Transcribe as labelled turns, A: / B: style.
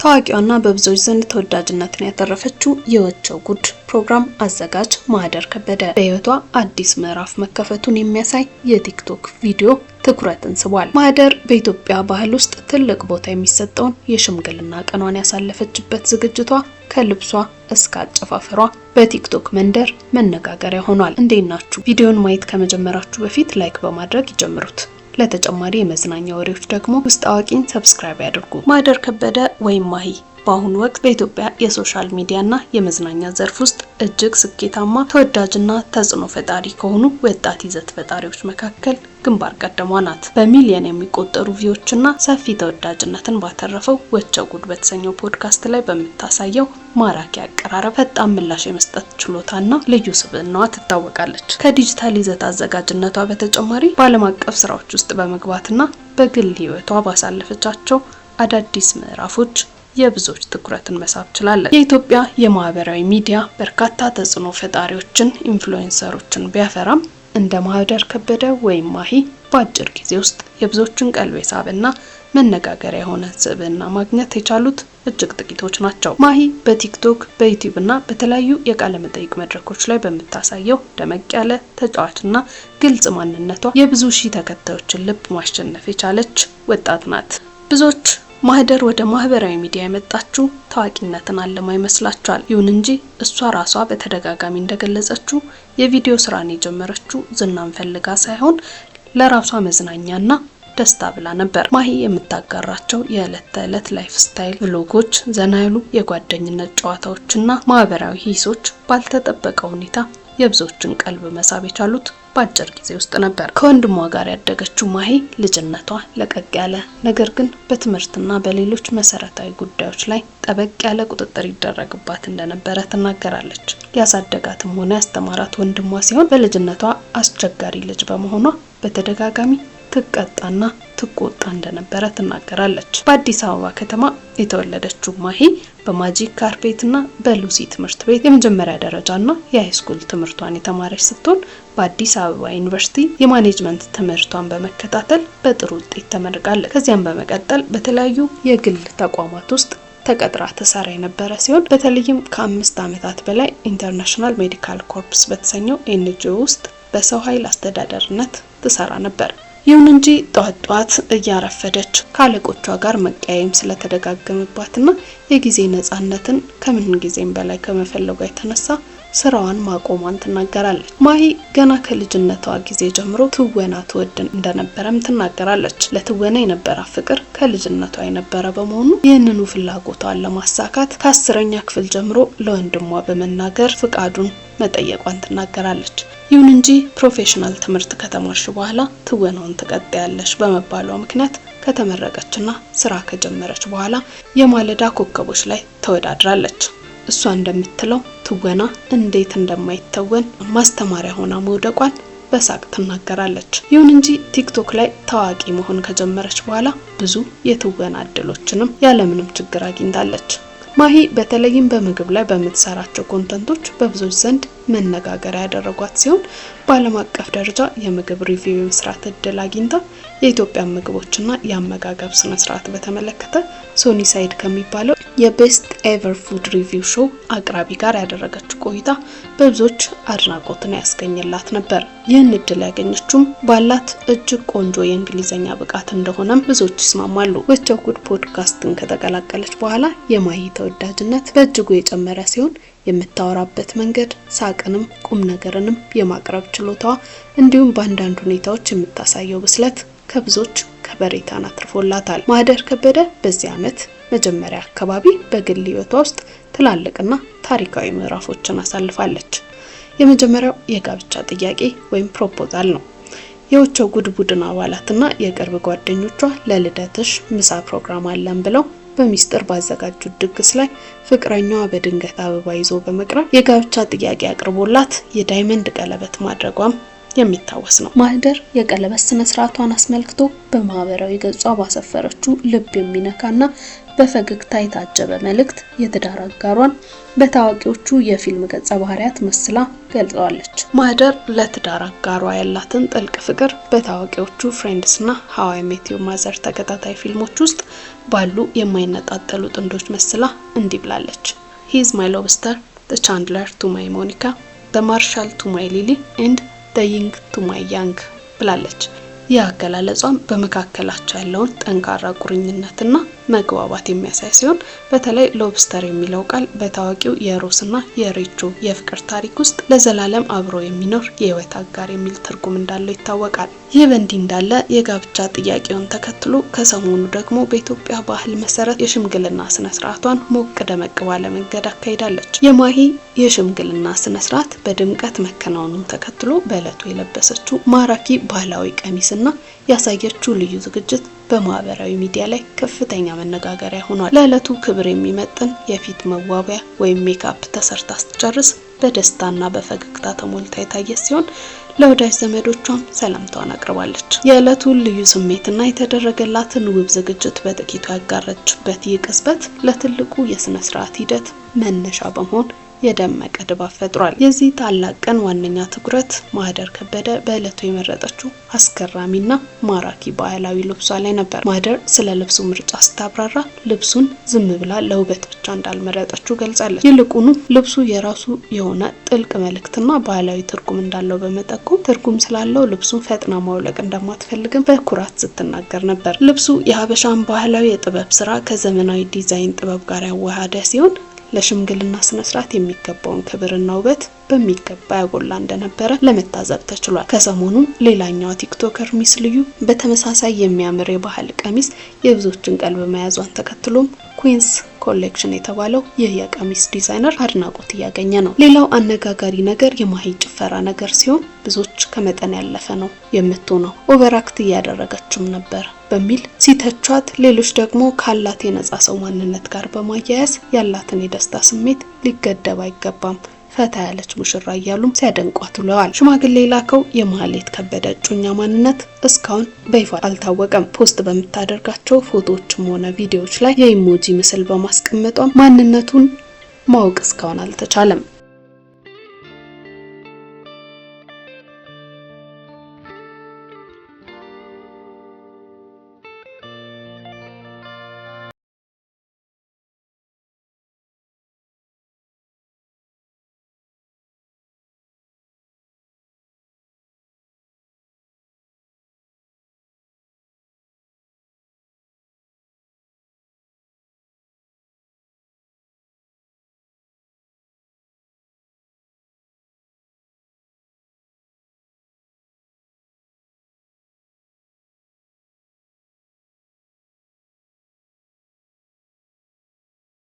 A: ታዋቂዋና በብዙዎች ዘንድ ተወዳጅነትን ያተረፈችው የወቸው ጉድ ፕሮግራም አዘጋጅ ማህደር ከበደ በህይወቷ አዲስ ምዕራፍ መከፈቱን የሚያሳይ የቲክቶክ ቪዲዮ ትኩረትን ስቧል። ማህደር በኢትዮጵያ ባህል ውስጥ ትልቅ ቦታ የሚሰጠውን የሽምግልና ቀኗን ያሳለፈችበት ዝግጅቷ ከልብሷ እስከ አጨፋፈሯ በቲክቶክ መንደር መነጋገሪያ ሆኗል። እንዴት ናችሁ? ቪዲዮን ማየት ከመጀመራችሁ በፊት ላይክ በማድረግ ይጀምሩት። ለተጨማሪ የመዝናኛ ወሬዎች ደግሞ ውስጥ አዋቂን ሰብስክራይብ ያድርጉ። ማህደር ከበደ ወይም ማሂ በአሁኑ ወቅት በኢትዮጵያ የሶሻል ሚዲያና የመዝናኛ ዘርፍ ውስጥ እጅግ ስኬታማ ተወዳጅና ተጽዕኖ ፈጣሪ ከሆኑ ወጣት ይዘት ፈጣሪዎች መካከል ግንባር ቀደሟ ናት። በሚሊዮን የሚቆጠሩ ቪዎችና ሰፊ ተወዳጅነትን ባተረፈው ወቸው ጉድ በተሰኘው ፖድካስት ላይ በምታሳየው ማራኪ አቀራረብ ፈጣን ምላሽ የመስጠት ችሎታና ልዩ ስብዕናዋ ትታወቃለች። ከዲጂታል ይዘት አዘጋጅነቷ በተጨማሪ በዓለም አቀፍ ስራዎች ውስጥ በመግባትና በግል ህይወቷ ባሳለፈቻቸው አዳዲስ ምዕራፎች የብዙዎች ትኩረትን መሳብ ችላለች። የኢትዮጵያ የማህበራዊ ሚዲያ በርካታ ተጽዕኖ ፈጣሪዎችን ኢንፍሉዌንሰሮችን ቢያፈራም እንደ ማህደር ከበደ ወይም ማሂ በአጭር ጊዜ ውስጥ የብዙዎችን ቀልብ የሳበና መነጋገሪያ የሆነ ስብዕና ማግኘት የቻሉት እጅግ ጥቂቶች ናቸው። ማሂ በቲክቶክ በዩቲዩብ እና በተለያዩ የቃለ መጠይቅ መድረኮች ላይ በምታሳየው ደመቅ ያለ ተጫዋችና ግልጽ ማንነቷ የብዙ ሺህ ተከታዮችን ልብ ማሸነፍ የቻለች ወጣት ናት። ብዙዎች ማህደር ወደ ማህበራዊ ሚዲያ የመጣችው ታዋቂነትን አለማ ይመስላችኋል። ይሁን እንጂ እሷ ራሷ በተደጋጋሚ እንደገለጸችው የቪዲዮ ስራን የጀመረችው ዝናን ፈልጋ ሳይሆን ለራሷ መዝናኛና ደስታ ብላ ነበር። ማሂ የምታጋራቸው የዕለት ተዕለት ላይፍ ስታይል ብሎጎች፣ ዘና ያሉ የጓደኝነት ጨዋታዎችና ማህበራዊ ሂሶች ባልተጠበቀ ሁኔታ የብዙዎችን ቀልብ መሳብ የቻሉት በአጭር ጊዜ ውስጥ ነበር። ከወንድሟ ጋር ያደገችው ማሂ ልጅነቷ ለቀቅ ያለ ነገር ግን በትምህርትና በሌሎች መሰረታዊ ጉዳዮች ላይ ጠበቅ ያለ ቁጥጥር ይደረግባት እንደነበረ ትናገራለች። ያሳደጋትም ሆነ ያስተማራት ወንድሟ ሲሆን በልጅነቷ አስቸጋሪ ልጅ በመሆኗ በተደጋጋሚ ትቀጣና ትቆጣ እንደነበረ ትናገራለች። በአዲስ አበባ ከተማ የተወለደችው ማሂ በማጂክ ካርፔትና በሉሲ ትምህርት ቤት የመጀመሪያ ደረጃና የሃይስኩል ትምህርቷን የተማረች ስትሆን በአዲስ አበባ ዩኒቨርሲቲ የማኔጅመንት ትምህርቷን በመከታተል በጥሩ ውጤት ተመርቃለች። ከዚያም በመቀጠል በተለያዩ የግል ተቋማት ውስጥ ተቀጥራ ተሰራ የነበረ ሲሆን በተለይም ከ5 ዓመታት በላይ ኢንተርናሽናል ሜዲካል ኮርፕስ በተሰኘው ኤንጂኦ ውስጥ በሰው ኃይል አስተዳደርነት ትሰራ ነበር። ይሁን እንጂ ጧት እያረፈደች ካለቆቿ ጋር መቀያየም ስለተደጋገመባትና የጊዜ ነፃነትን ከምን ጊዜም በላይ ከመፈለጓ የተነሳ ስራዋን ማቆሟን ትናገራለች። ማሂ ገና ከልጅነቷ ጊዜ ጀምሮ ትወና ትወድ እንደነበረም ትናገራለች። ለትወና የነበራት ፍቅር ከልጅነቷ የነበረ በመሆኑ ይህንኑ ፍላጎቷን ለማሳካት ከ10ኛ ክፍል ጀምሮ ለወንድሟ በመናገር ፍቃዱን መጠየቋን ትናገራለች። ይሁን እንጂ ፕሮፌሽናል ትምህርት ከተማርሽ በኋላ ትወናውን ትቀጥያለሽ በመባሏ ምክንያት ከተመረቀችና ስራ ከጀመረች በኋላ የማለዳ ኮከቦች ላይ ተወዳድራለች። እሷ እንደምትለው ትወና እንዴት እንደማይተወን ማስተማሪያ ሆና መውደቋን በሳቅ ትናገራለች። ይሁን እንጂ ቲክቶክ ላይ ታዋቂ መሆን ከጀመረች በኋላ ብዙ የትወና እድሎችንም ያለምንም ችግር አግኝታለች። ማሂ በተለይም በምግብ ላይ በምትሰራቸው ኮንተንቶች በብዙዎች ዘንድ መነጋገሪያ ያደረጓት ሲሆን በዓለም አቀፍ ደረጃ የምግብ ሪቪው የመስራት እድል አግኝታ የኢትዮጵያ ምግቦችና የአመጋገብ ስነ ስርዓት በተመለከተ ሶኒ ሳይድ ከሚባለው የቤስት ኤቨር ፉድ ሪቪው ሾው አቅራቢ ጋር ያደረገችው ቆይታ በብዙዎች አድናቆትን ያስገኘላት ነበር። ይህን እድል ያገኘችውም ባላት እጅግ ቆንጆ የእንግሊዘኛ ብቃት እንደሆነም ብዙዎች ይስማማሉ። ወቸው ጉድ ፖድካስትን ከተቀላቀለች በኋላ የማሂ ተወዳጅነት በእጅጉ የጨመረ ሲሆን የምታወራበት መንገድ ሳቅንም ቁም ነገርንም የማቅረብ ችሎታዋ እንዲሁም በአንዳንድ ሁኔታዎች የምታሳየው ብስለት ከብዙዎች ከበሬታን አትርፎላታል። ማህደር ከበደ በዚህ ዓመት መጀመሪያ አካባቢ በግል ህይወቷ ውስጥ ትላልቅና ታሪካዊ ምዕራፎችን አሳልፋለች። የመጀመሪያው የጋብቻ ጥያቄ ወይም ፕሮፖዛል ነው። የወቸው ጉድ ቡድን አባላትና የቅርብ ጓደኞቿ ለልደትሽ ምሳ ፕሮግራም አለን ብለው በሚስጥር ባዘጋጁት ድግስ ላይ ፍቅረኛዋ በድንገት አበባ ይዞ በመቅረብ የጋብቻ ጥያቄ አቅርቦላት የዳይመንድ ቀለበት ማድረጓም የሚታወስ ነው። ማህደር የቀለበት ስነ ስርዓቷን አስመልክቶ በማህበራዊ ገጿ ባሰፈረችው ልብ የሚነካና በፈገግታ የታጀበ መልእክት የትዳር አጋሯን በታዋቂዎቹ የፊልም ገጸ ባህሪያት መስላ ገልጸዋለች። ማህደር ለትዳር አጋሯ ያላትን ጥልቅ ፍቅር በታዋቂዎቹ ፍሬንድስ እና ሃው አይ ሜት ዩር ማዘር ተከታታይ ፊልሞች ውስጥ ባሉ የማይነጣጠሉ ጥንዶች መስላ እንዲህ ብላለች። He is my lobster, the Chandler to my Monica, the Marshall to my Lily and the Ying to my Yang ብላለች። ያገላለጿም በመካከላቸው ያለውን ጠንካራ ቁርኝነትና መግባባት የሚያሳይ ሲሆን በተለይ ሎብስተር የሚለው ቃል በታዋቂው የሮስና የሬቾ የፍቅር ታሪክ ውስጥ ለዘላለም አብሮ የሚኖር የህይወት አጋር የሚል ትርጉም እንዳለው ይታወቃል። ይህ በእንዲህ እንዳለ የጋብቻ ጥያቄውን ተከትሎ ከሰሞኑ ደግሞ በኢትዮጵያ ባህል መሰረት የሽምግልና ስነ ስርዓቷን ሞቅ ደመቅ ባለ መንገድ አካሂዳለች። የማሂ የሽምግልና ስነ ስርዓት በድምቀት መከናወኑን ተከትሎ በእለቱ የለበሰችው ማራኪ ባህላዊ ቀሚስና ያሳየችው ልዩ ዝግጅት በማህበራዊ ሚዲያ ላይ ከፍተኛ መነጋገሪያ ሆኗል። ለእለቱ ክብር የሚመጥን የፊት መዋቢያ ወይም ሜካፕ ተሰርታ ስትጨርስ በደስታና በፈገግታ ተሞልታ የታየች ሲሆን ለወዳጅ ዘመዶቿም ሰላምታዋን አቅርባለች። የእለቱን ልዩ ስሜትና የተደረገላትን ውብ ዝግጅት በጥቂቱ ያጋረችበት ይህ ቅጽበት ለትልቁ የስነ ስርዓት ሂደት መነሻ በመሆን የደመቀ ድባብ ፈጥሯል። የዚህ ታላቅ ቀን ዋነኛ ትኩረት ማህደር ከበደ በእለቱ የመረጠችው አስገራሚና ማራኪ ባህላዊ ልብሷ ላይ ነበር። ማህደር ስለ ልብሱ ምርጫ ስታብራራ ልብሱን ዝም ብላ ለውበት ብቻ እንዳልመረጠችው ገልጻለች። ይልቁኑ ልብሱ የራሱ የሆነ ጥልቅ መልእክትና ባህላዊ ትርጉም እንዳለው በመጠቆም ትርጉም ስላለው ልብሱን ፈጥና ማውለቅ እንደማትፈልግም በኩራት ስትናገር ነበር። ልብሱ የሀበሻን ባህላዊ የጥበብ ስራ ከዘመናዊ ዲዛይን ጥበብ ጋር ያዋሃደ ሲሆን ለሽምግልና ስነ ስርዓት የሚገባውን ክብርና ውበት በሚገባ ያጎላ እንደነበረ ለመታዘብ ተችሏል። ከሰሞኑ ሌላኛዋ ቲክቶከር ሚስ ልዩ በተመሳሳይ የሚያምር የባህል ቀሚስ የብዙዎችን ቀልብ መያዟን ተከትሎም ኩዊንስ ኮሌክሽን የተባለው ይህ የቀሚስ ዲዛይነር አድናቆት እያገኘ ነው። ሌላው አነጋጋሪ ነገር የማሂ ጭፈራ ነገር ሲሆን ብዙዎች ከመጠን ያለፈ ነው የምትሆነው ኦቨርአክት እያደረገችም ነበር በሚል ሲተቿት፣ ሌሎች ደግሞ ካላት የነጻ ሰው ማንነት ጋር በማያያዝ ያላትን የደስታ ስሜት ሊገደብ አይገባም ፈታ ያለች ሙሽራ እያሉም ሲያደንቋት ውለዋል። ሽማግሌ ላከው የማህሌት ከበደ እጮኛ ማንነት እስካሁን በይፋ አልታወቀም። ፖስት በምታደርጋቸው ፎቶዎችም ሆነ ቪዲዮዎች ላይ የኢሞጂ ምስል በማስቀመጧ ማንነቱን ማወቅ እስካሁን አልተቻለም።